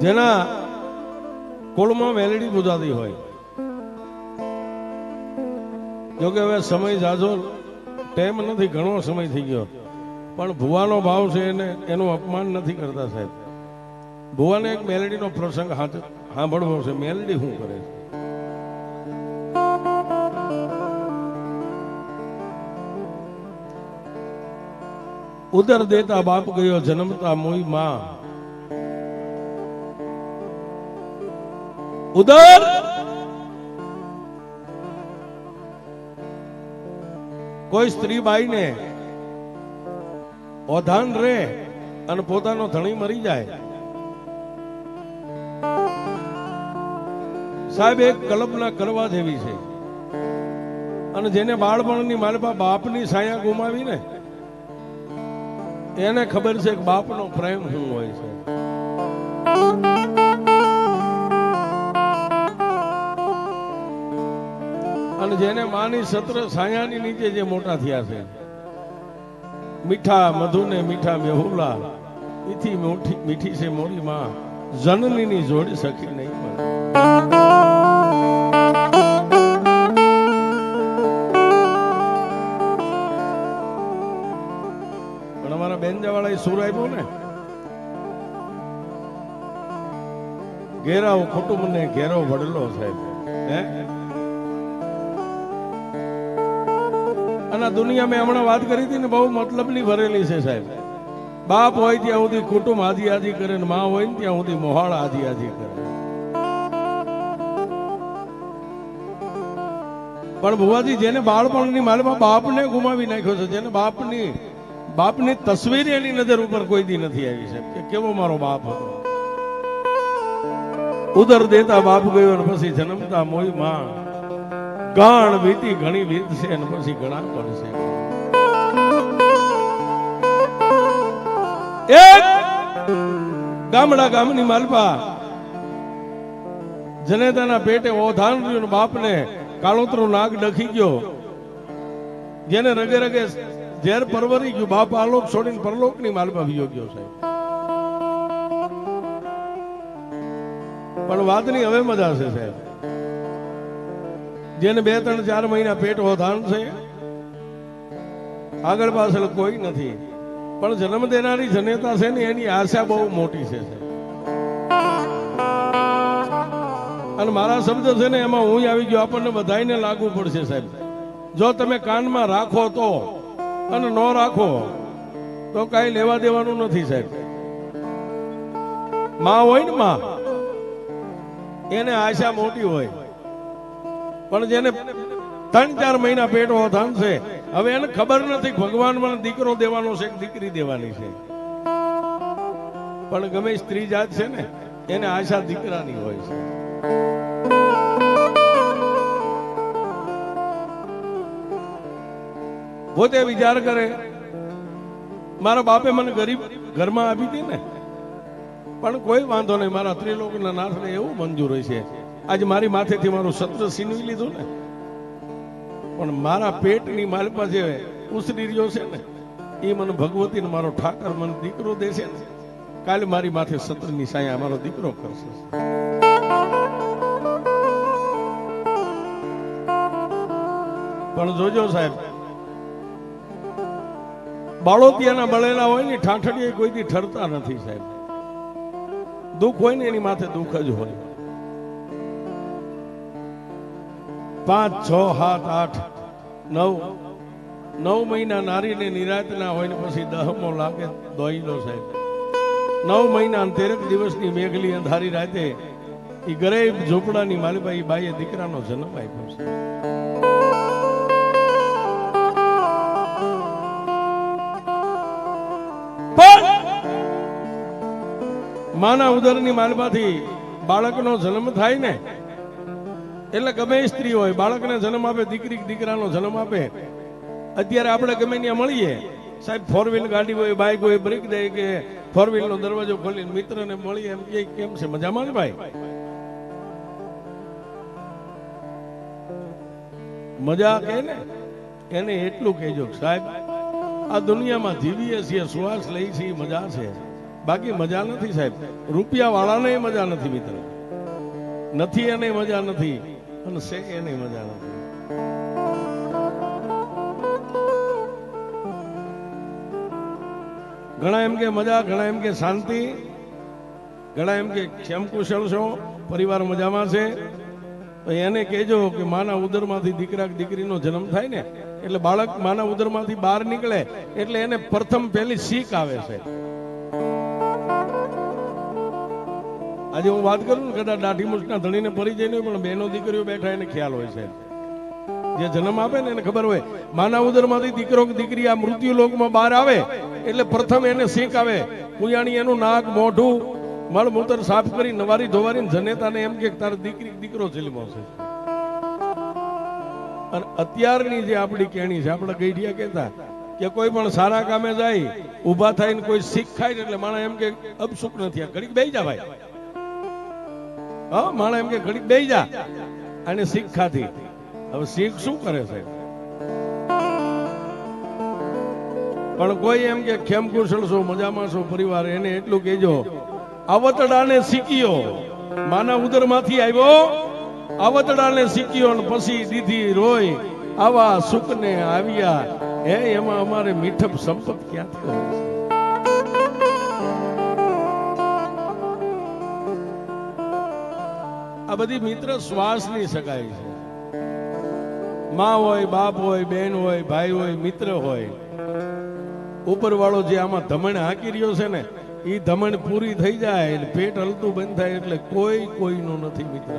જેના કુળમાં મેલડી પૂજાતી હોય. જોકે હવે સમય જાજો ટાઈમ નથી, ઘણો સમય થઈ ગયો, પણ ભુવાનો ભાવ છે એને એનું અપમાન નથી કરતા સાહેબ. ભુવાને એક મેલડીનો પ્રસંગ સાંભળવો છે. મેલડી શું કરે છે? ઉદર દેતા બાપ ગયો જન્મતા મોઈ માં. ઉદર કોઈ સ્ત્રી બાઈ ને ઓધાન રે અને પોતાનો ધણી મરી જાય, સાહેબ એક કલ્પના કરવા જેવી છે. અને જેને બાળપણની માલપા બાપની છાયા ગુમાવી ને એને ખબર છે કે બાપનો પ્રેમ શું હોય છે. અને જેને માની સત્ર છાયાની નીચે જે મોટા થયા છે, મીઠા મધુ ને મીઠા મેહુલા, ઈથી મીઠી છે મોરી માં, જનનીની જોડી સખી નહીં મળે. પણ અમારા બેનજાવાળા સુર આપ્યો ને, ઘેરાવ કુટુંબ ને ઘેરો વડલો સાહેબ. હે અને દુનિયા મેં હમણાં વાત કરી હતી ને, બહુ મતલબની ભરેલી છે સાહેબ. બાપ હોય ત્યાં સુધી કુટુંબ આજી આજી કરે ને માં હોય ને ત્યાં સુધી મોહાળ આજી આજી કરે. પણ ભુવાજી જેને બાળપણની માલમાં બાપને ગુમાવી નાખ્યો છે, જેને બાપની તસવીર એની નજર ઉપર કોઈ દી નથી આવી છે કે કેવો મારો બાપ હતો. ઉદર દેતા બાપ ગયો અને પછી જન્મતા મોઈ માં. ગાણ વીતી ઘણી વીત છે અને પછી ઘણા પડશે. એક ગામડા ગામની માલપા જનેતાના પેટે ઓધાન રહ્યું, બાપને કાળોતરો નાગ ડખી ગયો. જેને રગે રગે ઝેર પરવરી ગયું, બાપ આલોક છોડીને પરલોકની માલપા વિયો ગયો સાહેબ. પણ વાતની હવે મજા છે સાહેબ. જેને 2-3-4 મહિના પેટ ઓધાન છે, આગળ પાછળ કોઈ નથી, પણ જન્મ દેનારી જનેતા છે ને એની આશા બહુ મોટી છે. અને મારા શબ્દ છે ને એમાં હું આવી ગયો, આપણને બધાને લાગુ પડશે સાહેબ. જો તમે કાનમાં રાખો તો અને ન રાખો તો કઈ લેવા દેવાનું નથી સાહેબ. માં હોય ને માં, એને આશા મોટી હોય, પણ જેને 3-4 મહિના પેટ ઓધાન છે, હવે એને ખબર નથી ભગવાન મને દીકરો દેવાનો છે કે દીકરી દેવાની છે. પણ ગમે સ્ત્રી જાત છે ને એને આશા દીકરાની હોય છે. પોતે વિચાર કરે, મારા બાપે મને ગરીબ ઘરમાં આપી હતી ને, પણ કોઈ વાંધો નહીં, મારા ત્રિલોકના નાથને એવું મંજૂર હોય છે. આજે મારી માથેથી મારું સત્ર છીનવી લીધું ને, પણ મારા પેટની માલપા જે ઉછરી રહ્યો છે ને, એ મને ભગવતી ને મારો ઠાકર મને દીકરો દેશે ને, કાલે મારી માથે સત્રની સાયા મારો દીકરો કરશે. પણ જોજો સાહેબ, બાળોતિયાના બળેલા હોય ને ઠાઠડીએ કોઈ દી ઠરતા નથી સાહેબ. દુઃખ હોય ને એની માથે દુઃખ જ હોય. 5, 6, 7, 8, 9 મહિના નારીને નિરાત ના હોય ને પછી 10મો લાગે દોઈલો સાહેબ. 9 મહિના 13 દિવસની મેઘલી અંધારી રાતે એ ગરીબ ઝૂંપડાની માલબાઈ બાઈએ દીકરાનો જન્મ આપ્યો છે. માના ઉદરની માલબાથી બાળકનો જન્મ થાય ને એટલે ગમે સ્ત્રી હોય બાળકને જન્મ આપે, દીકરી દીકરાનો જન્મ આપે. અત્યારે આપણે ગમે ત્યાં મળીએ સાહેબ, 4 વ્હીલ ગાડી હોય, બાઇક હોય, બ્રેક દે કે 4 વ્હીલનો દરવાજો ખોલીને મિત્રને મળીએ, એમ કે કેમ છે, મજામાં ને ભાઈ? મજા કે ને એને એટલું કહેજો સાહેબ, આ દુનિયામાં જીવીએ છીએ, શ્વાસ લઈ છીએ, મજા છે, બાકી મજા નથી સાહેબ. રૂપિયા વાળાને મજા નથી મિત્ર, નથી એને મજા નથી, અને છે એને મજા નથી. ઘણા એમ કે મજા, ઘણા એમ કે શાંતિ, ઘણા એમ કે ક્ષેમ કુશળ છો, પરિવાર મજામાં છે. એને કહેજો કે માના ઉદરમાંથી દીકરા કે દીકરીનો જન્મ થાય ને એટલે બાળક માના ઉદરમાંથી બહાર નીકળે એટલે એને પ્રથમ પહેલી શીખ આવે છે. આજે હું વાત કરું ને, કદાચ દાઢી મૂછના ધણીને પરિચય નહીં, પણ બહેનો દીકરીઓ બેઠા એને ખ્યાલ હોય છે. જે જન્મ આપે ને એને ખબર હોય માના ઉદરમાંથી દીકરો કે દીકરી આ મૃત્યુ લોકમાં બહાર આવે એટલે પ્રથમ એને શીખ આવે. કુયાણી એનું નાક મોઢું મળમૂત્ર સાફ કરી નવારી ધોવારી જનેતાને એમ કે તારે દીકરી દીકરો જન્મો છે. અને અત્યારની જે આપણી કેણી છે, આપણા ગઈઢિયા કહેતા કે કોઈ પણ સારા કામે જાય ઊભા થઈને કોઈ શીખ ખાય એટલે માણસ એમ કે અપસુખ નથી, ઘડીક બેહી જા ભાઈ. હા, માણસ એમ કે ઘડીક બેહી જા, અને શીખ ખાધી. હવે શીખ શું કરે છે? પણ કોઈ એમ કે ખેમ કુશળ છો, મજામાં છો પરિવાર, એને એટલું કહેજો આવતડાને શીખ્યો, માના ઉદરમાંથી આવ્યો આવતડાને શીખ્યો, અને પછી દીધી રોય આવા સુખને આવ્યા. હે એમાં અમારે મીઠપ સંપત ક્યાંથી હોય છે? આ બધી મિત્ર શ્વાસની સગાઈ છે. માં હોય, બાપ હોય, બેન હોય, ભાઈ હોય, મિત્ર હોય, ઉપરવાળો જે આમાં ધમણ હાકી રહ્યો છે ને, એ ધમણ પૂરી થઈ જાય એટલે પેટ હલતું બંધ થાય એટલે કોઈ કોઈનું નથી મિત્ર.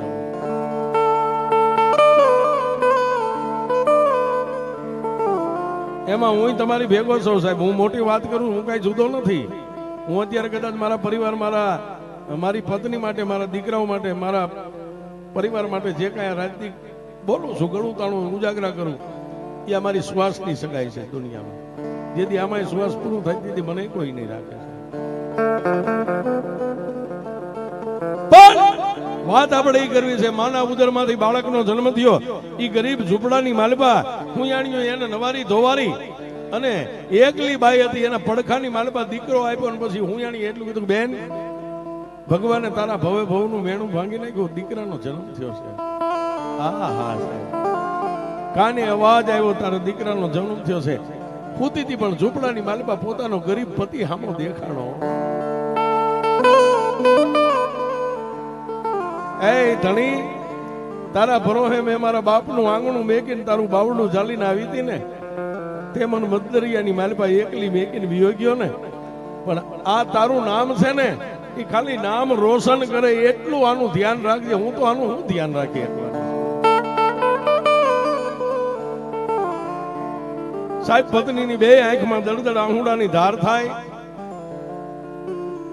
એમાં હું તમારી ભેગો છું સાહેબ. હું મોટી વાત કરું, હું કઈ જુદો નથી. હું અત્યારે કદાચ મારા પરિવાર, મારી પત્ની માટે, મારા દીકરાઓ માટે, મારા પરિવાર માટે જે કાંઈ રાજનીતિ બોલું છું, ગળું તાણું ઉજાગરા કરું, એ અમારી શ્વાસની સગાઈ છે દુનિયામાં. જેથી આમાં શ્વાસ પૂરું થાય તેથી મને કોઈ નહીં રાખે છે. પણ વાત આપણે એ કરવી છે, માના ઉદરમાંથી બાળકનો જન્મ થયો, એ ગરીબ ઝૂંપડાની માલપા કુયાણીઓ એને નવારી ધોવારી, અને એકલી બાઈ હતી એના પડખાની માલપા દીકરો આપ્યો, અને પછી હુંયાણી એટલું કીધું બેન ભગવાને તારા ભવે ભવનું મેણું ભાંગી નાખ્યું, દીકરાનો જન્મ થયો છે. હા હા સાહેબ, કાને અવાજ આવ્યો તારા દીકરાનો જન્મ થયો છે. પૂતીથી પણ ઝૂંપડાની માલપા પોતાનો ગરીબ પતિ હામો દેખાણો. એ ધણી તારા ભરોહે મેં મારા બાપનું આંગણું મેકીને તારું બાવડું ચાલીને આવી હતી ને, તે મને મદદરિયાની માલપા એકલી મેકીને વિયો ગયો ને. પણ આ તારું નામ છે ને, એ ખાલી નામ રોશન કરે એટલું આનું ધ્યાન રાખજે. હું તો આનું હું ધ્યાન રાખી સાહેબ. પત્નીની બે આંખમાં દળદળ આહુડાની ધાર થાય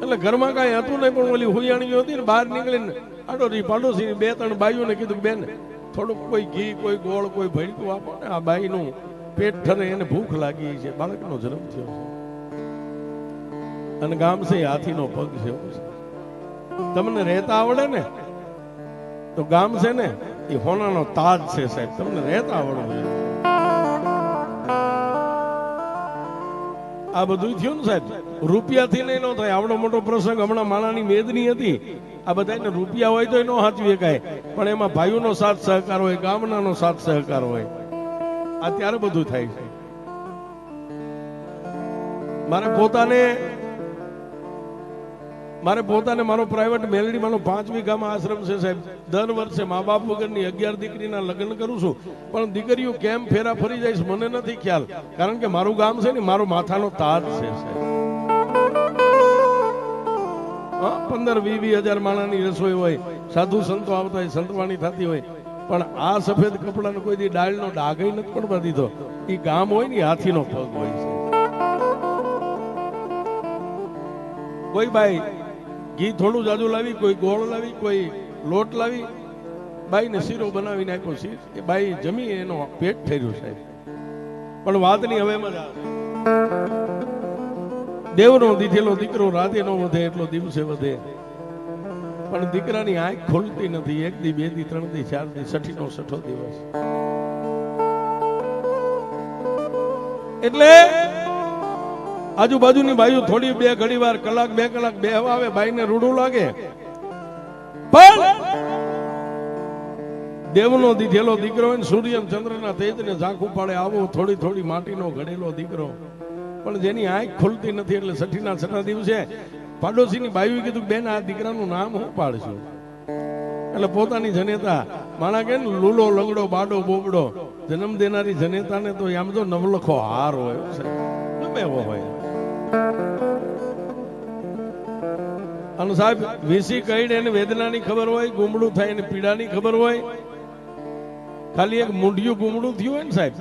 એટલે ઘરમાં કાંઈ હતું નહીં, પણ ઓલી હુયાણીઓ હતી ને, બહાર નીકળીને આડોશી પાડોશી બે ત્રણ બાઈઓને કીધું બેન થોડુંક કોઈ ઘી, કોઈ ગોળ, કોઈ ભડકું આપો ને, આ બાઈનું પેટ ઠરે, એને ભૂખ લાગી છે, બાળકનો જન્મ થયો છે. અને ગામ છે હાથીનો પગ છે. તમને રહેતા આવડે ને તો ગામ છે ને એ હોનાનો તાજ છે સાહેબ. તમને રહેતા આવડવું જોઈએ. આ બધું થયું ને સાહેબ, રૂપિયાથી નહીં ન થાય. આવડો મોટો પ્રસંગ હમણાં માણાની મેદની હતી. આ બધાને રૂપિયા હોય તો ન સાચવી શકાય, પણ એમાં ભાઈઓનો સાથ સહકાર હોય, ગામનાનો સાથ સહકાર હોય, આ ત્યારે બધું થાય છે. મારે પોતાને મારો પ્રાઇવેટ મેલડીમાંનો 5 વીઘામાં આશ્રમ છે સાહેબ. દર વર્ષે મા બાપ વગરની 11 દીકરીના લગ્ન કરું છું, પણ દીકરીઓ કેમ ફેરા ફરી જાય છે મને નથી ખ્યાલ. કારણ કે મારું ગામ છે ને મારો માથાનો તાજ છે સાહેબ. 15-20 હજાર માણાની રસોઈ હોય, સાધુ સંતો આવતા હોય, સંતવાણી થતી હોય, પણ આ સફેદ કપડાનો કોઈ દી ડાળનો ડાઘ નથી પડવા દીધો. એ ગામ હોય ને હાથીનો પગ હોય છે. કોઈ બાઈ ઘી થોડું જાજુ લાવી, કોઈ ગોળ લાવી, કોઈ લોટ લાવી, બાઈને શીરો બનાવીને આપ્યો. શીર એ બાઈ જમી એનો પેટ ઠર્યું સાહેબ. પણ વાતની હવે મજા આવે. દેવનો દીધેલો દીકરો રાતે નો વધે એટલો દિવસે વધે. પણ દીકરાની આંખ ખોલતી નથી. 1 દી, 2 દી, 3 દી, 4 દી, 6ઠો 6ઠો દિવસ. એટલે આજુબાજુની બાજુ થોડી બે ઘડી વાર કલાક બે કલાક બેહવા આવે, બાઈને રૂડું લાગે, પણ દેવનો દીધેલો દીકરો હોય ને, સૂર્ય ચંદ્રના તેજને ઝાંખું પાડે આવો થોડી થોડી માટીનો ઘડેલો દીકરો, પણ જેની આંખ ખુલતી નથી. એટલે છઠ્ઠીના છઠ્ઠા દિવસે પાડોશીની બાયું કીધું, બેન આ દીકરાનું નામ હું પાડશું? એટલે પોતાની જનેતા માણા કે લૂલો લંગડો બાડો બોબડો જન્મ દેનારી જનેતાને તો આમ તો નવલખો હાર હોય, ગમે એવો હોય. અને સાહેબ વીસી કઈડ એને વેદનાની ખબર હોય, ગુમડું થાય એને પીડાની ખબર હોય. ખાલી એક મૂંઢિયું ગુમડું થયું હોય ને સાહેબ,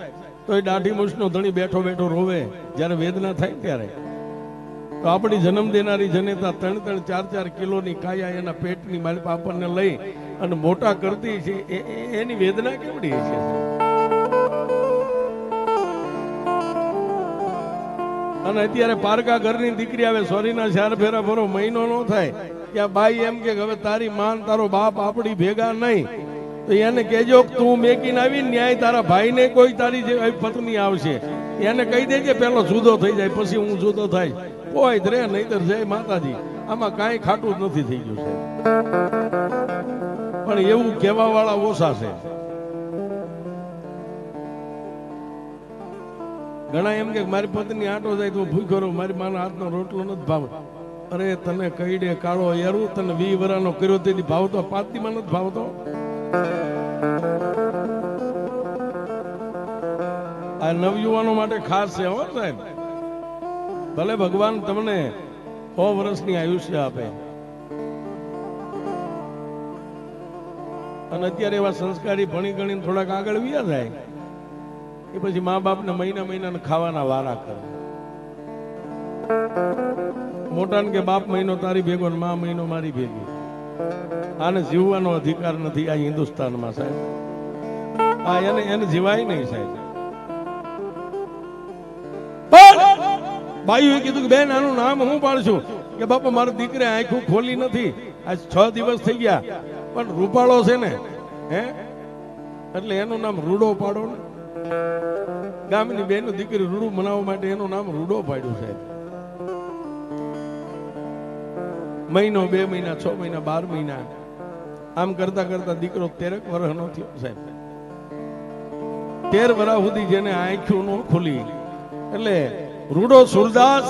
તો એ દાઢી મૂછનો ધણી બેઠો બેઠો રોવે જ્યારે વેદના થાય ત્યારે. તો આપણી જન્મ દેનારી જનેતા 3-4 કિલોની કાયા એના પેટની માલિક આપણને લઈ અને મોટા કરતી છે, એની વેદના કેવડી છે. અને અત્યારે પારકા ઘરની દીકરી આવે, સોરીના 4 ફેરા ફરો, મહિનો ન થાય ત્યાં બાઈ એમ કે હવે તારી માન તારો બાપ આપણી ભેગા નહીં, તો એને કહેજો તું મેકીને આવી ન્યાય તારા ભાઈને કોઈ તારી જે પત્ની આવશે એને કહી દેજે પેલો જુદો થઈ જાય પછી હું જુદો થાય. કોઈ રે નહીતર જય માતાજી, આમાં કાંઈ ખાટું જ નથી થઈ ગયું છે. પણ એવું કહેવા વાળા ઓછા છે. ઘણા એમ કે મારી પત્ની આટો જાય તો ભૂખ્યો રહું, મારી માના હાથનો રોટલો નથી ભાવ. અરે તને કઈડે કાળો યારું, તને 20 વર્ષનો કર્યો તેથી ભાવતો, 5 દીમાં નથી ભાવતો. આ નવયુવાનો માટે ખાસ છે હો સાહેબ. ભલે ભગવાન તમને 100 વર્ષની આયુષ્ય આપે, અને અત્યારે એવા સંસ્કારી ભણી ગણીને થોડાક આગળ વ્યા જાય એ પછી મા બાપને મહિના ખાવાના વારા કરે. મોટાને કે બાપ મહિનો તારી ભેગો ને મા મહિનો મારી ભેગી. આને જીવવાનો અધિકાર નથી આ હિન્દુસ્તાનમાં સાહેબ. આ એને જીવાય નહીં સાહેબ. બાયુએ કીધું કે બેન આનું નામ હું પાડશું? કે બાપા મારા દીકરે આંખું ખોલી નથી, આજ 6 દિવસ થઈ ગયા, પણ રૂપાળો છે ને હે, એટલે એનું નામ રૂડો પાડો ને. ગામની બેન દીકરી રૂડું મનાવવા માટે એનું નામ રૂડો પાડ્યું સાહેબ. મહિનો 2 મહિના 6 મહિના 12 મહિના આમ કરતા કરતા દીકરો 13 વર્ષનો થયો સાહેબ. 13 વર્ષ સુધી જેને આંખું ન ખુલી, એટલે રૂડો સુરદાસ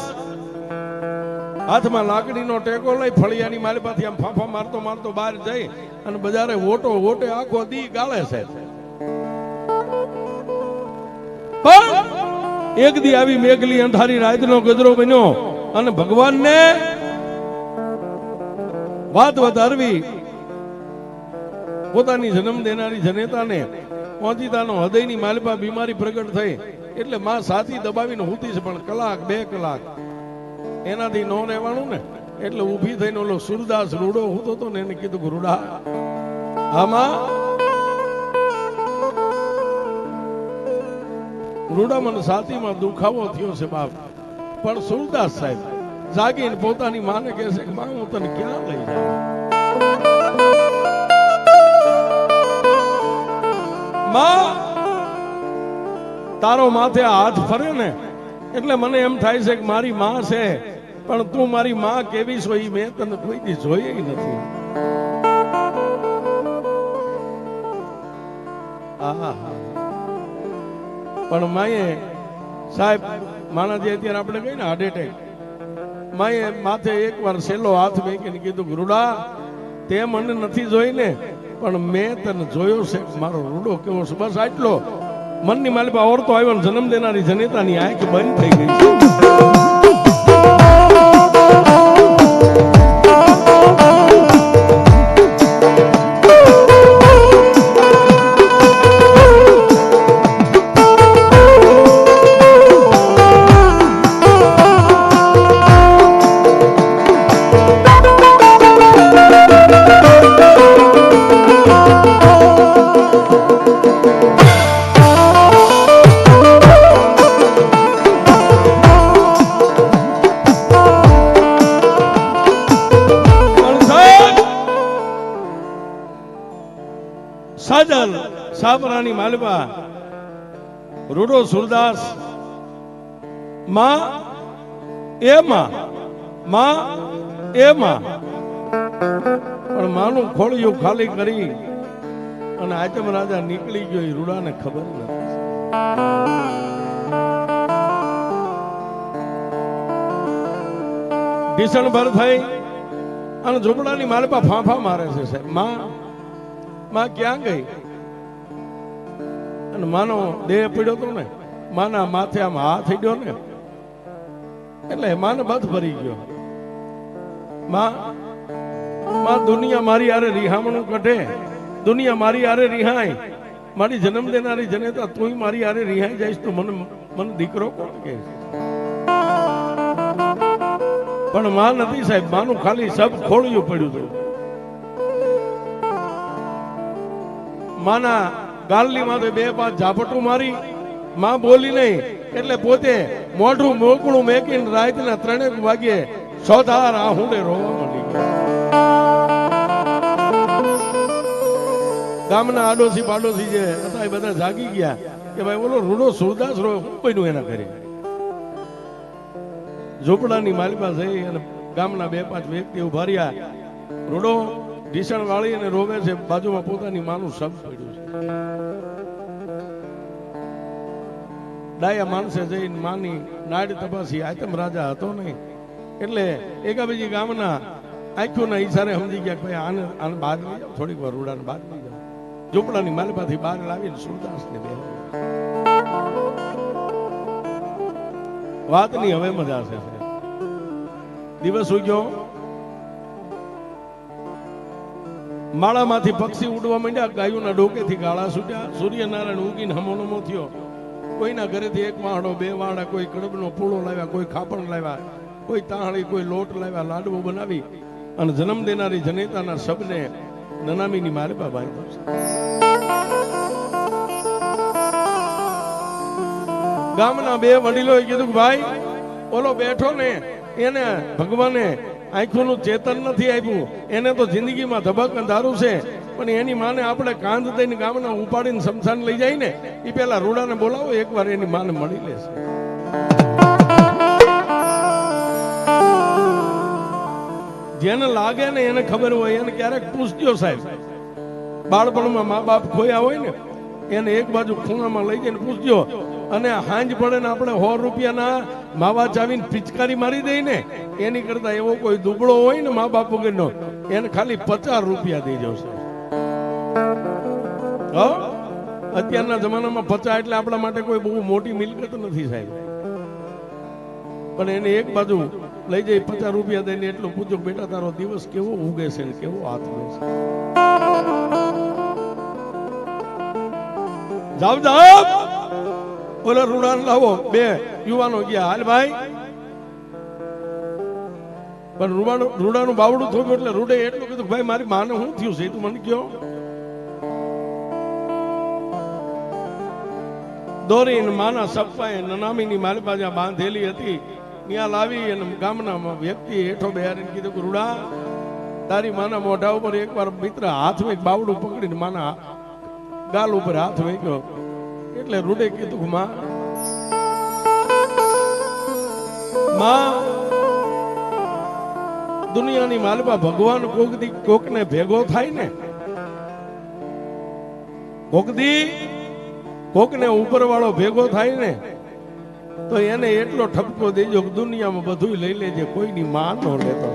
હાથમાં લાકડીનો ટેકો લઈ ફળિયાની મારી પાસે આમ ફાફા મારતો મારતો બહાર જઈ અને બજારે વોટે આખો દી ગાળે છે. પણ એક દી આવી મેઘલી અંધારી રાતનો ગજરો બન્યો અને ભગવાનને વાત વધારવી, પોતાની જન્મ દેનારી જનેતાને પહોંચીતાનો હૃદયની માલપા બીમારી પ્રગટ થઈ. એટલે માં સાથી દબાવીને હુતી છે, પણ કલાક 2 કલાક એનાથી ન રહેવાનું ને, એટલે ઊભી થઈને ઓલો સુરદાસ રૂડો હુતો તો ને એને કીધું કે રૂડા આમાં રૂડા મને સાતીમાં દુખાવો થયો છે બાપ. પણ સુરદાસ સાહેબ જાગીને પોતાની માને કહે છે કે માં હું તને ક્યાં લઈ જાઉં? માં તારો માથે હાથ ફરે ને એટલે મને એમ થાય છે કે મારી માં છે, પણ તું મારી માં કેવી છો એ મેં તને કોઈ દી જોઈ નથી. પણ માએ સાહેબ માનાજી અત્યારે આપણે કહીએ ને હાર્ટ એટેક, માએ માથે એકવાર છેલ્લો હાથ મેકીને કીધું રૂડા તે મને નથી જોઈ ને, પણ મેં તને જોયો છે મારો રૂડો કેવો છે. બસ આટલો મનની માલિપા ઓરતો આવ્યો ને જન્મ દેનારી જનેતાની આંખ બંધ થઈ ગઈ છે. સાજલ સાબરાની માલપા રૂડો સુરદાસ માં એમાં માં એમાં પણ માનું ખોળિયું ખાલી કરી અને આચમ રાજા નીકળી ગયો. એ રૂડાને ખબર નથી. ભીષણ ભર થઈ અને ઝૂંપડાની માલપા ફાંફા મારે છે. સાહેબ માં ક્યાં ગઈ? અને માનો દેહ પડ્યો તો ને, માના માથે આમ હાથ ગયો ને એટલે માને બધ ભરી ગયો. માં દુનિયા મારી આરે રિહામણું કઢે, દુનિયા મારી આરે રિહાય, મારી જન્મ દેનારી જનેતા તું મારી આરે રિહાઈ જઈશ તો મને દીકરો કોણ કહે? પણ માં નથી સાહેબ, માનું ખાલી સબ ખોળિયું પડ્યું હતું. માના ગાલની માથે 2-5 ઝાપટું મારી. માં બોલી નહીં એટલે પોતે મોઢું મોકળું મેકીને રાતના 3 વાગ્યે સોધાર આહુડે રોવા માંડી ગયા. ગામના આડોશી પાડોશી જે હતા એ બધા જાગી ગયા કે ભાઈ બોલો રૂડો સુરદાસ રો શું બન્યું એના ઘરે. ઝૂંપડાની માલિપા જઈ અને ગામના 2-5 વ્યક્તિ ઉભા રહ્યા. રૂડો ઢીસણ વાળી અને રોવે છે, બાજુમાં પોતાની માનું શબ પડ્યું છે. ડાયા માણસે જઈને માની નાડ તપાસી. આતમ રાજા હતો નહીં એટલે એકાબીજી ગામના આંખોના ઈશારે સમજી ગયા કે ભાઈ આને બહાર લઈ જાઓ, થોડીક વાર રૂડાને બહાર લઈ જાઓ. ઝૂંપડાની માલિપાથી બહાર લાવીને સુરદાસને બે વાતની હવે મજા છે. દિવસ ઉગ્યો, માળામાંથી પક્ષી ઉડવા માંડ્યા, ગાયોના ડોકેથી ગાળા છૂટ્યા. સૂર્યનારાયણ ઉગીને હમોનમો થયો. કોઈના ઘરેથી 1 વાહડો 2 વાહડા, કોઈ કડબનો પૂળો લાવ્યા, કોઈ ખાપણ લાવ્યા, કોઈ તાહળી, કોઈ લોટ લાવ્યા, લાડવો બનાવી અને જન્મ દેનારી જનેતાના શબને નનામીની માલિપા બાંધ્યો છે. ગામના 2 વડીલોએ કીધું કે ભાઈ ઓલો બેઠો ને એને ભગવાને આંખોનું ચેતન નથી આપ્યું, એને તો જિંદગીમાં ધબક અંધારું છે, પણ એની માને આપણે કાંધ દઈને ગામના ઉપાડીને શમશાન લઈ જાય ને એ પેલા રૂડાને બોલાવો, એકવાર એની માને મળી લેશે. જેને લાગે ને એને ખબર હોય એને ક્યારેક પૂછજો સાહેબ. બાળપણમાં મા બાપ ખોયા હોય ને એને એક બાજુ ખૂણામાં લઈ જઈને પૂછજો. અને હાંજ પડે ને આપણે 100 રૂપિયાના માવા ચાવીને પિચકારી મારી દઈ ને એની કરતા એવો કોઈ દુબળો હોય ને મા બાપ વગરનો એને ખાલી 50 રૂપિયા દઈ જશે. અત્યારના જમાનામાં 50 એટલે આપણા માટે કોઈ બહુ મોટી મિલકત નથી સાહેબ. પણ એને એક બાજુ લઈ જઈ 50 રૂપિયા દઈને એટલું પૂછો, બેટા તારો દિવસ કેવો ઉગે છે ને કેવો હાથ ઉગે છે. જાવ જાવ ઓલા રૂડા લાવો. 2 યુવાનો ગયા, હાલ ભાઈ. પણ રૂડાનું બાવડું થોડું એટલે રૂડે એટલું કીધું ભાઈ મારી માને શું થયું છે તું મને કયો. દોરીને માના સપ્પાએ નનામીની માલિપા જ્યાં બાંધેલી હતી ત્યાં લાવી અને ગામના વ્યક્તિ હેઠો બેહારીને કીધું કે રૂડા તારી માના મોઢા ઉપર એકવાર મિત્ર હાથ વેક બાવડું પકડીને માના ગાલ ઉપર હાથ વેક્યો એટલે રૂડે કીધું કે માં દુનિયાની માલિપા ભગવાન કોકને ભેગો થાય ને કોકને ઉપર વાળો ભેગો થાય ને તો એને એટલો ઠપકો દેજો કે દુનિયામાં બધું લઈ લેજે, કોઈની માં નો લેતો.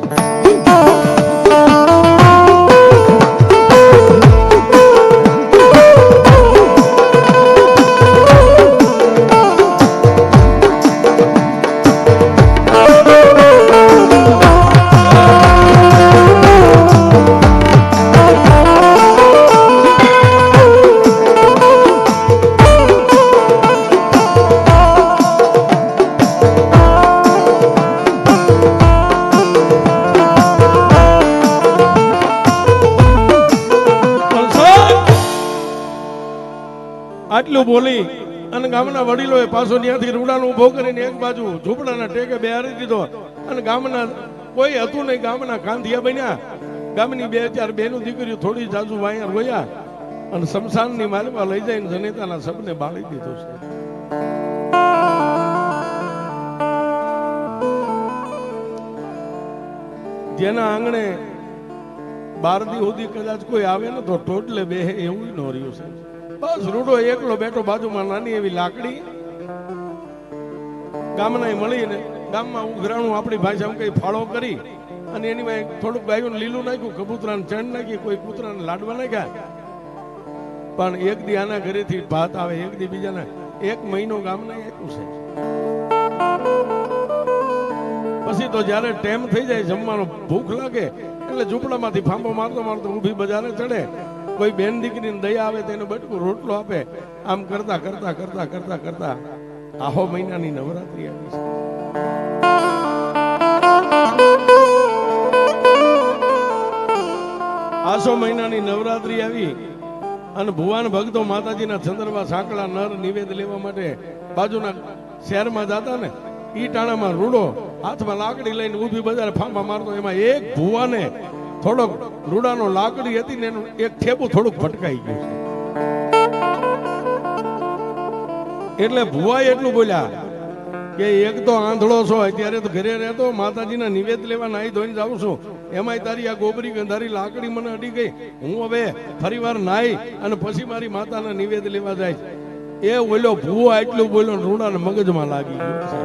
આટલું બોલી અને ગામના વડીલોએ પાછો ત્યાંથી રૂડાનું ઉભો કરીને એક બાજુ ઝૂંપડાના ટેકે બેહારી દીધો. અને ગામના કોઈ હતું નહીં, ગામના કાંધિયા બન્યા. ગામની 2-4 બહેનો દીકરીઓ થોડી જાજુ વાયા રોયા અને શમશાનની માલિપા લઈ જઈને જનેતાના શબને બાળી દીધો છે. જેના આંગણે 12 દી સુધી કદાચ કોઈ આવે ને તો ટોટલે બેહે એવું ન રહ્યું છે. બસ રૂડો એકલો બેઠો, બાજુમાં નાની એવી લાકડી, ગામના મળીને ગામમાં ઉઘરાણું આપણી ભાષામાં કઈ ફાળો કરી અને એની માં થોડુંક ગાયું લીલું નાખ્યું, કબૂતરાને ચણ નાખી, કોઈ કૂતરાને લાડવા નાખ્યા. પણ એક દી આના ઘરેથી ભાત આવે, એક દી બીજાના, 1 મહિનો ગામના આપ્યું છે. પછી તો જયારે ટાઈમ થઈ જાય જમવાનો, ભૂખ લાગે એટલે ઝૂંપડામાંથી ફાંબો મારતો મારતો ઊભી બજારે ચડે, કોઈ બેન દીકરીને દયા આવે તેને બટકું રોટલો આપે. આમ કરતા કરતા કરતા કરતા કરતા આહો મહિનાની નવરાત્રી આવી છે. આસો મહિનાની નવરાત્રી આવી અને ભુવાન ભક્તો માતાજીના ચંદ્રવા સાંકળા નર નિવેદ લેવા માટે બાજુના શહેરમાં જતા ને, ઈ ટાણામાં રૂડો હાથમાં લાકડી લઈને ઊભી બજારે ફાંફા મારતો. એમાં એક ભુવાને થોડોક રૂડાનો લાકડી હતી ને એનું એક ઠેબું થોડુંક ભટકાઈ ગયું છે. એટલે ભુવા એટલું બોલ્યા કે એક તો આંધળો છો, અત્યારે તો ઘરે રહેતો, માતાજીના નિવેદ લેવા નાહી ધોઈને જાઉં છું, એમાંય તારી આ ગોબરી ગંધારી લાકડી મને અડી ગઈ. હું હવે ફરીવાર નાહી અને પછી મારી માતાના નિવેદ લેવા જાય. એ બોલ્યો ભુવો એટલું બોલ્યો, રૂડાને મગજમાં લાગી ગયું છે.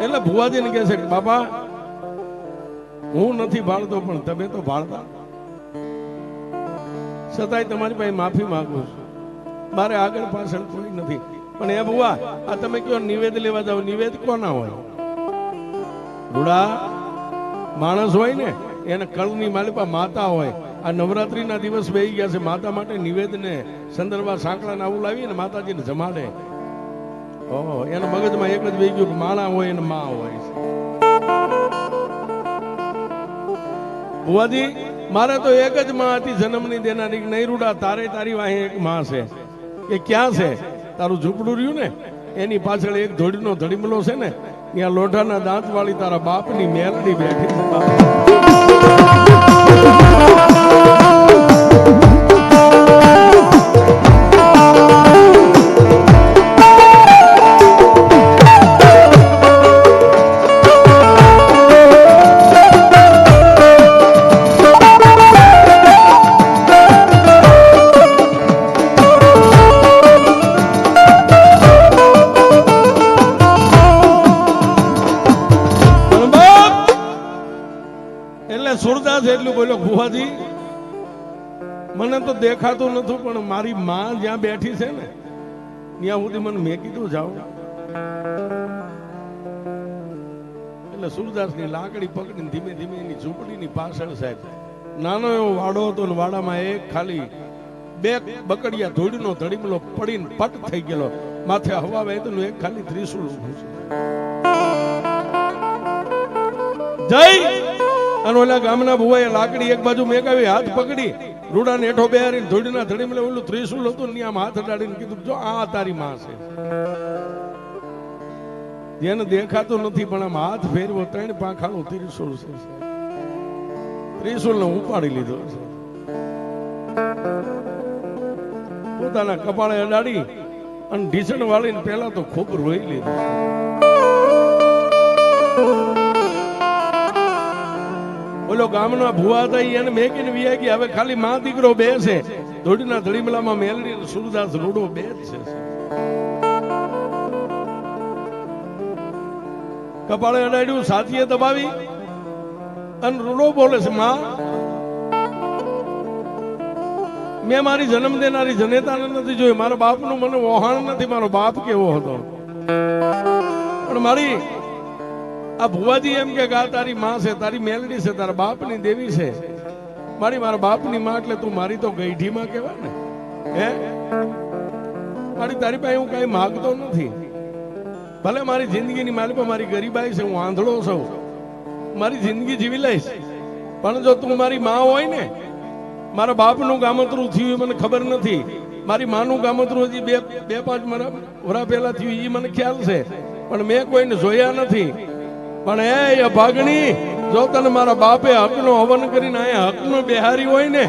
એટલે ભુવાજીને કહે છે કે બાપા હું નથી ભાળતો પણ તમે તો ભાળતા, છતાંય તમારી પાસે માફી માંગુ છું, મારે આગળ પાછળ કોઈ નથી. પણ એ ભુવા આ તમે કયો નિવેદ લેવા જાવ, નિવેદ કોના હોય? રૂડા માણસ હોય ને એને કળની માલિપા માતા હોય. આ નવરાત્રીના દિવસ બેહી ગયા છે, માતા માટે નિવેદ ને સંદર્ભા સાંકળા આવું લાવી ને માતાજીને જમાડે. ઓહો, એના મગજમાં એક જ બેહી ગયું કે માણા હોય અને માં હોય. ભુવાજી મારે તો એક જ માં હતી જન્મની દેનારી, નહીં રૂડા તારે તારી વાહે એક માં છે. કે ક્યાં છે? તારું ઝૂંપડું રહ્યું ને એની પાછળ એક ધોડીનો ધડીમલો છે ને, ત્યાં લોઢાના દાંત વાળી તારા બાપની મેલડી બેઠી છે. સુરદાસ એટલું બોલ્યો ભુવાજી મને તો દેખાતું નથી પણ મારી માં જ્યાં બેઠી છે ને ત્યાં સુધી મને મેં કીધું જાઓ. એટલે સુરદાસની લાકડી પકડીને ધીમે ધીમે એની ઝૂંપડીની પાછળ સાહેબ નાનો એવો વાડો હતો ને વાડામાં એક ખાલી 2 બકડિયા ધૂળનો ધડીમલો પડીને પટ થઈ ગયેલો, માથે હવા વહેતું એક ખાલી ત્રિશુલ ઊભું છે. જય અને ઓલા ગામના ભુવાએ લાકડી એક બાજુ મેકાવી, હાથ પકડી રૂડાને હેઠો બેહારીને ધોડીના ધડીમલે ઓલું ત્રિશુલ હતું ને આમ હાથ અડાડીને કીધું જો આ તારી માં છે. જેને દેખાતું નથી પણ આમ હાથ ફેરવો 3 પાંખાનું ત્રિશુલ છે. ત્રિશુલ ને ઉપાડી લીધો છે, પોતાના કપાળે અડાડી અને ઢીસણ વાળીને પેલા તો ખૂબ રોઈ લીધું. ઓલો ગામના ભુવા હતા એને મેકીને વિયા ગયા. હવે ખાલી માં દીકરો બે છે, ધોડીના ધડીમલામાં મેલડી અને સુરદાસ રૂડો બે જ છે. કપાળે અડાડ્યું, સાથીએ દબાવી અને રૂડો બોલે છે માં મેં મારી જન્મ દેનારી જનેતાને નથી જોઈ, મારા બાપનું મને વહાણ નથી, મારો બાપ કેવો હતો. પણ મારી આ ભુવાજી એમ કે આ તારી માં છે, તારી મેલડી છે, તારા બાપની દેવી છે. મારા બાપની માં એટલે તું મારી તો ગઈઢી માં કહેવાય ને. હે મારી તારી પાસે હું કઈ માગતો નથી, ભલે મારી જિંદગીની માલિક મારી ગરીબાઈ છે, હું આંધળો છું, મારી જિંદગી જીવી લઈશ, પણ જો તું મારી માં હોય ને, મારા બાપનું ગામતરું થયું મને ખબર નથી, મારી માનું ગામતરું હજી 2-5 વર્ષ પહેલા થયું એ મને ખ્યાલ છે, પણ મેં કોઈને જોયા નથી. પણ એ ભાગણી જો તને મારા બાપે હકનો હવન કરીને અહીંયા હકનો બેહારી હોય ને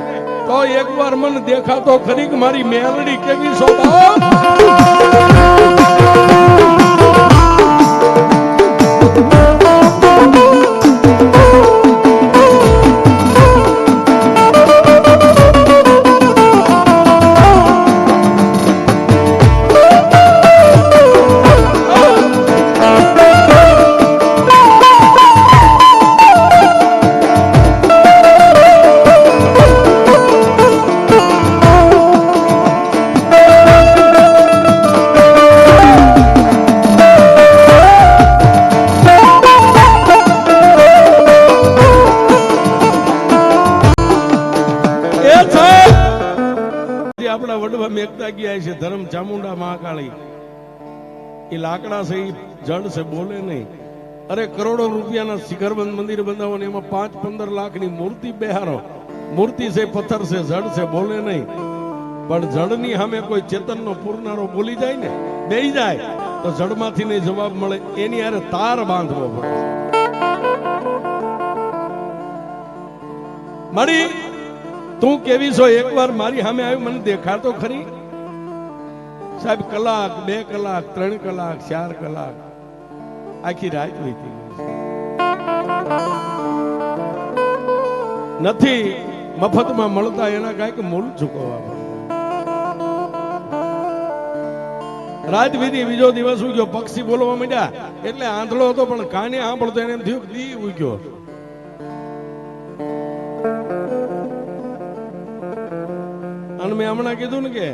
તો એકવાર મને દેખાતો ખરી કે મારી મેલડી કેવી શોભા. આપણા વડવા મેકતા ગયા છે ધર્મ ચામુંડા મહાકાળી એ લાકડા છે એ જડ છે બોલે નહીં અરે કરોડો રૂપિયાના શિખરબંધ મંદિર બંધાવો ને એમાં 5-15 લાખની મૂર્તિ બેહારો મૂર્તિ છે પથ્થર છે જડ છે બોલે નહીં પણ જડની સામે કોઈ ચેતનનો પૂરનારો બોલી જાય ને બેહી જાય તો જડમાંથી નહીં જવાબ મળે એની હારે તાર બાંધવો પડે મારી તું કેવી છો એકવાર મારી સામે આવી મને દેખાતો ખરી સાહેબ કલાક 2 કલાક 3 કલાક 4 કલાક આખી રાત વીતી નથી મફતમાં મળતા એના કાંઈક મૂળ ચૂકવવા પડે રાત વીતી બીજો દિવસ ઉગ્યો પક્ષી બોલવા માંડ્યા એટલે આંધળો હતો પણ કાને સાંભળતો એને એમ થયું દી ઉગ્યો અને મેં હમણાં કીધું ને કે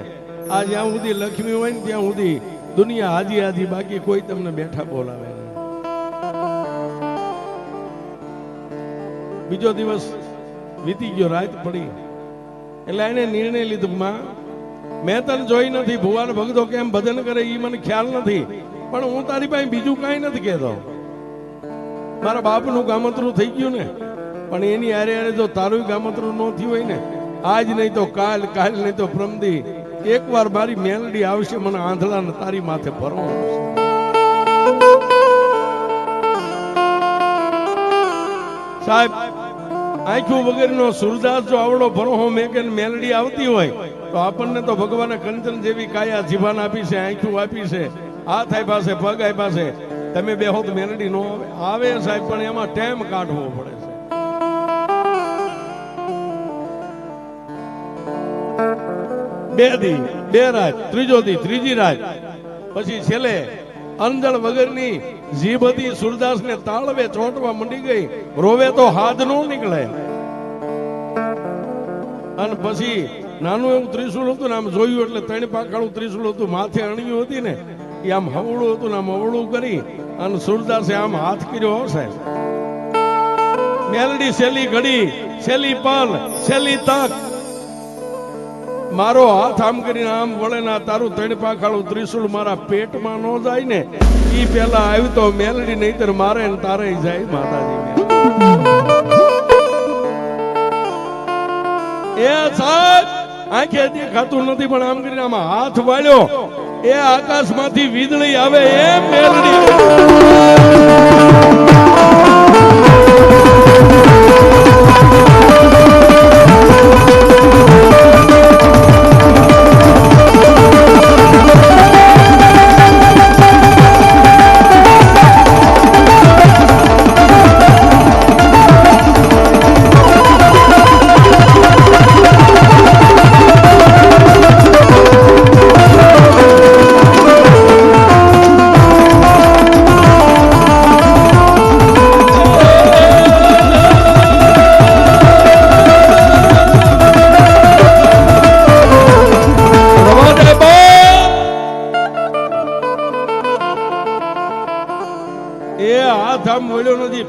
આ જ્યાં સુધી લક્ષ્મી હોય ને ત્યાં સુધી દુનિયા હાજી હાજી બાકી કોઈ તમને બેઠા બોલાવે નહીં બીજો દિવસ વીતી ગયો રાત પડી એટલે એને નિર્ણય લીધો માં મેં તને જોઈ નથી ભુવન ભગતો કેમ ભજન કરે એ મને ખ્યાલ નથી પણ હું તારી પાસે બીજું કાંઈ નથી કહેતો મારા બાપનું ગામતરું થઈ ગયું ને પણ એની હારે હારે જો તારું ગામતરું ન થયું હોય ને આજ નહીં તો કાલ કાલ નહીં તો પ્રમદી એકવાર મારી મેલડી આવશે મને આંધળાને તારી માથે ભરવાનું છે સાહેબ આંખું વગરનો સુરદાસ જો આવડો ભરોહો મેકે મેલડી આવતી હોય તો આપણને તો ભગવાને કંચન જેવી કાયા જીભાન આપી છે આંખું આપી છે હાથ આપ્યા છે પગ આપ્યા છે તમે બેહો તો મેલડી નો આવે સાહેબ પણ એમાં ટાઈમ કાઢવો પડે છે 2 દી 2 રાત ત્રીજો દી ત્રીજી રાત પછી છેલ્લે અંજળ વગરની જીભ હતી સુરદાસ ને તાળવે ચોંટવા મંડી ગઈ રોવે તો હાથ નો નીકળે અને પછી નાનું એવું ત્રિશુલ હતું ને આમ જોયું એટલે 3 પાંખાળું ત્રિશુલ હતું માથે અણ્યું હતી ને એ આમ હવળું હતું ને આમ હવળું કરી અને સુરદાસે આમ હાથ કર્યો હશે મેલડી છેલ્લી ઘડી છેલ્લી પલ છેલ્લી તક મારો હાથ આમ કરીને આમ વળે ના તારું 3 પાંખાળું ત્રિશુલ મારા પેટમાં ન જાય ને ઈ પેલા આવ્યું તો મેલડી નહીતર મારે ને તારે જાય માતાજી એ સાહેબ આંખે દેખાતું નથી પણ આમ કરીને આમાં હાથ વાળ્યો એ આકાશમાંથી વીજળી આવે એ મેલડી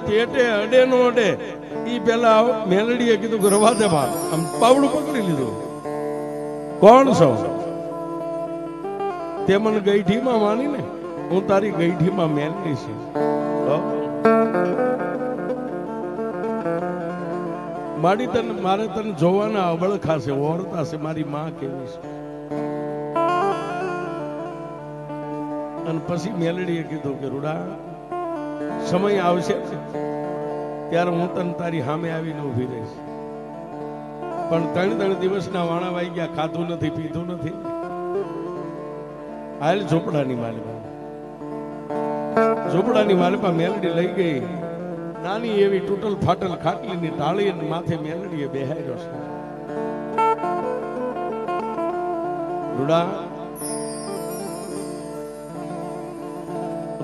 પેટે અડે નો અડે ઈ પેલા મેલડીએ કીધું કે રવા દે બા આમ પાવડું પકડી લીધું કોણ છો તે મને ગઈઠીમાં માની ને હું તારી ગઈઠીમાં મેલડી છું મારી તને મારે તને જોવાના અબળખા છે ઓરતા છે મારી માં કેવી છે અને પછી મેલડીએ કીધું કે રૂડા સમય આવશે ત્યારે હું તને તારી સામે આવીને ઉભી રહીશ પણ 3 દિવસના વાણા વાઈ ગયા ખાધું નથી પીધું નથી હાલ ઝોપડાની માલિપા મેલડી લઈ ગઈ નાની એવી તૂટલ ફાટલ ખાટલીની ટાળી અને માથે મેલડીએ બેહાર્યો છે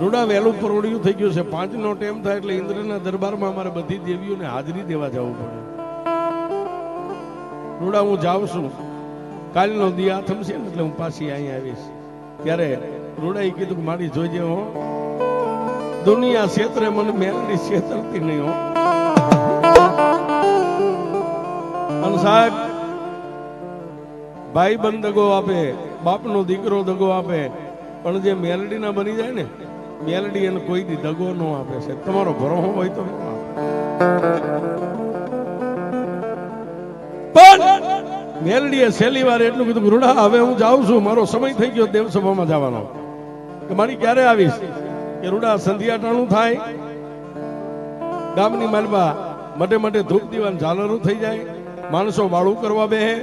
રૂડા વહેલું પરોડ્યું થઈ ગયું છે 5 નો ટાઈમ થાય એટલે ઇન્દ્રના દરબારમાં અમારે બધી દેવીઓને હાજરી દેવા જવું પડે રૂડા હું જાઉં છું કાલનો દી આથમ છે ને એટલે હું પાછી અહીં આવીશ ત્યારે રૂડાએ કીધું કે મારી જોઈજે હો દુનિયા ક્ષેત્રે મને મેલડી છેતરતી નહીં હો અને સાહેબ ભાઈ બંધ દગો આપે, બાપનો દીકરો દગો આપે, પણ જે મેલડી ના બની જાય ને, મેલડી એને કોઈ દી દગો ન આપે છે. તમારો ભરોસો હોય તો પણ મેલડીએ છેલ્લી વાર એટલું કીધું, રૂડા હવે હું જાઉં છું, મારો સમય થઈ ગયો દેવસભામાં જવાનો. કે મારી ક્યારે આવીશ? કે રૂડા સંધ્યા ટાણું થાય, ગામની માલબા મટે મટે ધૂપ દીવાન ઝાલરું થઈ જાય, માણસો વાળું કરવા બેહે,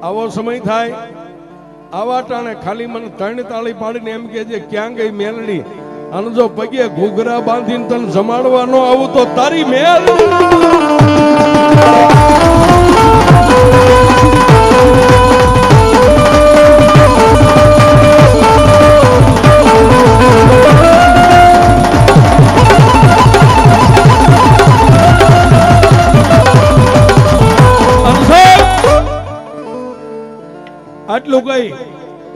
આવો સમય થાય. આવા ટાણે ખાલી મને 3 તાળી પાડીને એમ કે છે, ક્યાં ગઈ મેલડી? અને જો પગે ઘૂઘરા બાંધીને તને જમાડવા ન આવું તો તારી મેલ. આટલું કઈ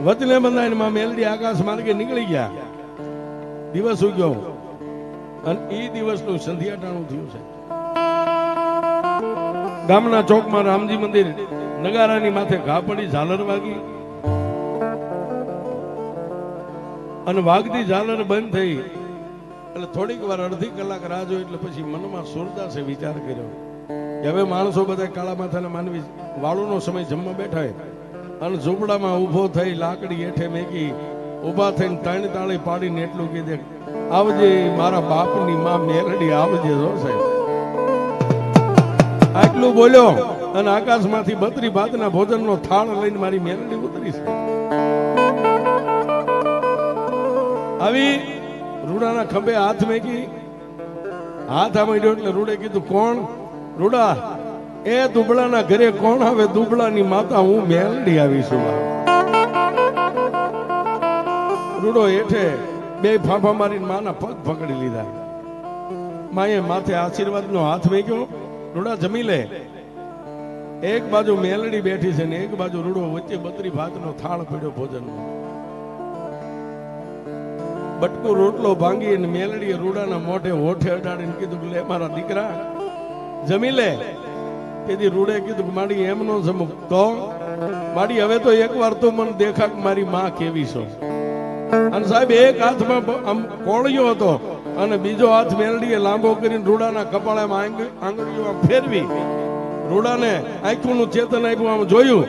વચને બંધાઈને માં મેલડી આકાશ માર્ગે નીકળી ગયા. દિવસ ઉગ્યો અને એ દિવસનું સંધ્યા ટાણું થયું છે. ગામના ચોકમાં રામજી મંદિર નગારાની માથે ઘા પડી, ઝાલર વાગી અને વાગતી ઝાલર બંધ થઈ એટલે થોડીક વાર અડધી કલાક રાહ જોઈ. એટલે પછી મનમાં સુરદાસે વિચાર કર્યો કે હવે માણસો બધા કાળા માથાના માનવી વાળુનો સમય જમવા બેઠા અને ઝૂંપડામાં ઉભો થઈ લાકડી હેઠે મેકી ઉભા થઈને 3 તાળી પાડીને એટલું કીધે, આવજે મારા બાપની માં મેલડી, આવજે જો સાહેબ. આટલું બોલ્યો અને આકાશમાંથી 32 ભાતના ભોજનનો થાળ લઈને મારી મેલડી ઉતરી છે. આવી રૂડાના ખંભે હાથ મેકી, હાથ આમાંડ્યો એટલે રૂડે કીધું, કોણ? રૂડા, એ દુબળાના ઘરે કોણ આવે? દુબળાની માતા હું મેલડી આવી છું. રૂડો હેઠે 2 ફાંફા મારીને માના પગ પકડી લીધા. માએ માથે આશીર્વાદનો હાથ મેક્યો. રૂડા જમી લે. એક બાજુ મેલડી બેઠી છે ને એક બાજુ રૂડો, વચ્ચે 32 ભાતનો થાળ પડ્યો ભોજનનો. બટકું રોટલો ભાંગી અને મેલડીએ રૂડાના મોઢે હોઠે અડાડીને કીધું કે લે મારા દીકરા જમી લે. તેથી રૂડે કીધું કે માડી એમ નો જમુક તો માડી હવે તો એકવાર તો મને દેખા કે મારી માં કેવી છો. અને સાહેબ એક હાથમાં આમ કોળિયો હતો અને બીજો હાથ મેલડીએ લાંબો કરીને રૂડાના કપાળામાં આંગળીઓ ફેરવી રૂડાને આંખોનું ચેતન આપ્યું. આમ જોયું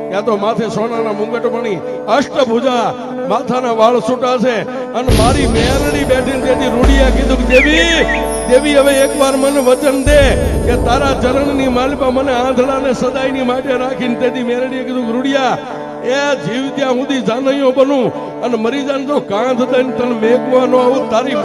ત્યાં તો માથે સોનાના મુંગટ બની, અષ્ટભુજા, માથાના વાળ છૂટા છે અને મારી મેલડી બેઠી. તેથી રૂડિયા કીધું કે દેવી દેવી હવે એકવાર મને વચન દે કે તારા ચરણની માલિપા મને આંધળાને સદાયની માટે રાખીને. તેથી મેલડીએ કીધું કે રૂડિયા, એ જીવ ત્યાં સુધી જાનૈયો બનું અને મરી જાન જો કાંધ દઈને તને મેકવાનો આવું તારી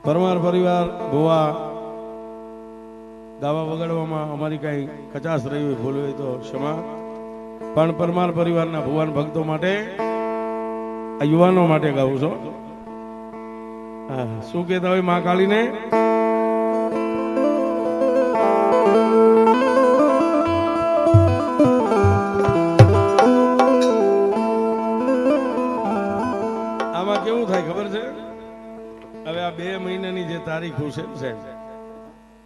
પરમાર પરિવાર ભુવા ગાવા વગાડવામાં અમારી કઈ કચાશ રહી હોય, ભૂલ હોય તો ક્ષમા. પણ પરમાર પરિવારના ભુવાન ભક્તો માટે, આ યુવાનો માટે ગાવું છું. શું કહેતા હોય મા કાળીને? આમાં કેવું થાય ખબર છે? હવે આ 2 મહિનાની જે તારીખ છે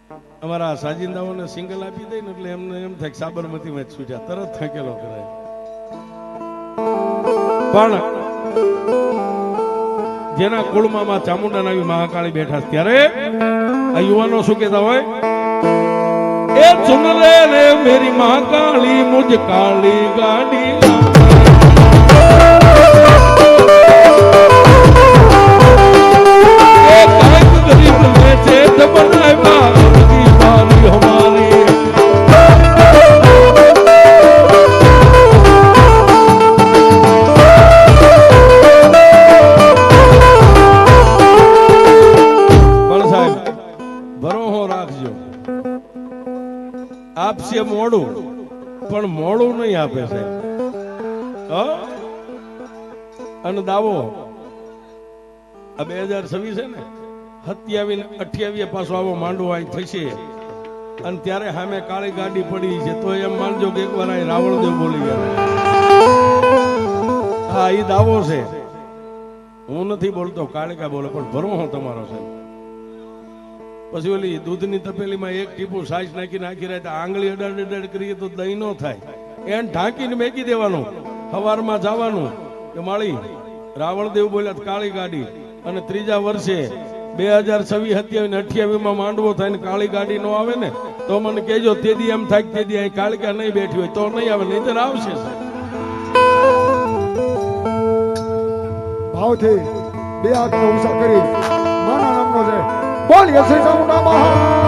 અમારા સાજિંદાઓને સિંગલ આપી દે ને એટલે એમને એમ થાય કે સાબરમતીમાં જ છૂટ્યા, તરત થકેલો કરાય. પણ જેના કુળમાં ચામુંડા નાવી મહાકાળી બેઠા છે ત્યારે આ યુવાનો શું કહેતા હોય, એ સુન લે રે મેરી મહાકાળી મુझ કાળી ગાડી એ કાંઈક ગરીબ લે છે તો બનાવ્યા અબકી બારી હમારી. આપશે મોડું પણ મોડું નહીં આપે છે. અને દાવો આ 2026 છે ને 27-28 પાછો આવો માંડવો અહીં થશે અને ત્યારે સામે કાળી ગાડી પડી છે તો એમ માનજો કે એકવાર અહીં રાવણદેવ બોલી ગયા. હા એ દાવો છે, હું નથી બોલતો, કાળિકા બોલે, પણ ભરવો તમારો છે. પછી ઓલી દૂધની તપેલીમાં એક ટીપું સાઈઝ નાખી રહે આંગળી અડાડ કરીએ તો દહીં નો થાય, એને ઢાંકીને મેકી દેવાનું. સવારમાં જવાનું કે માળી રાવણદેવ બોલ્યા કાળી ગાડી, અને ત્રીજા વર્ષે 2026-27-28 માં માંડવો થાય ને કાળી ગાડી નો આવે ને તો મને કહેજો, તેદી એમ થાય તેદી અહીં કાળિકા નહીં બેઠી હોય તો નહીં આવે, નહીંતર આવશે. ભાવથી બે હાથ ઊંચા કરી માના નામનો છે બોલીએ શ્રી ચામુંડા મહા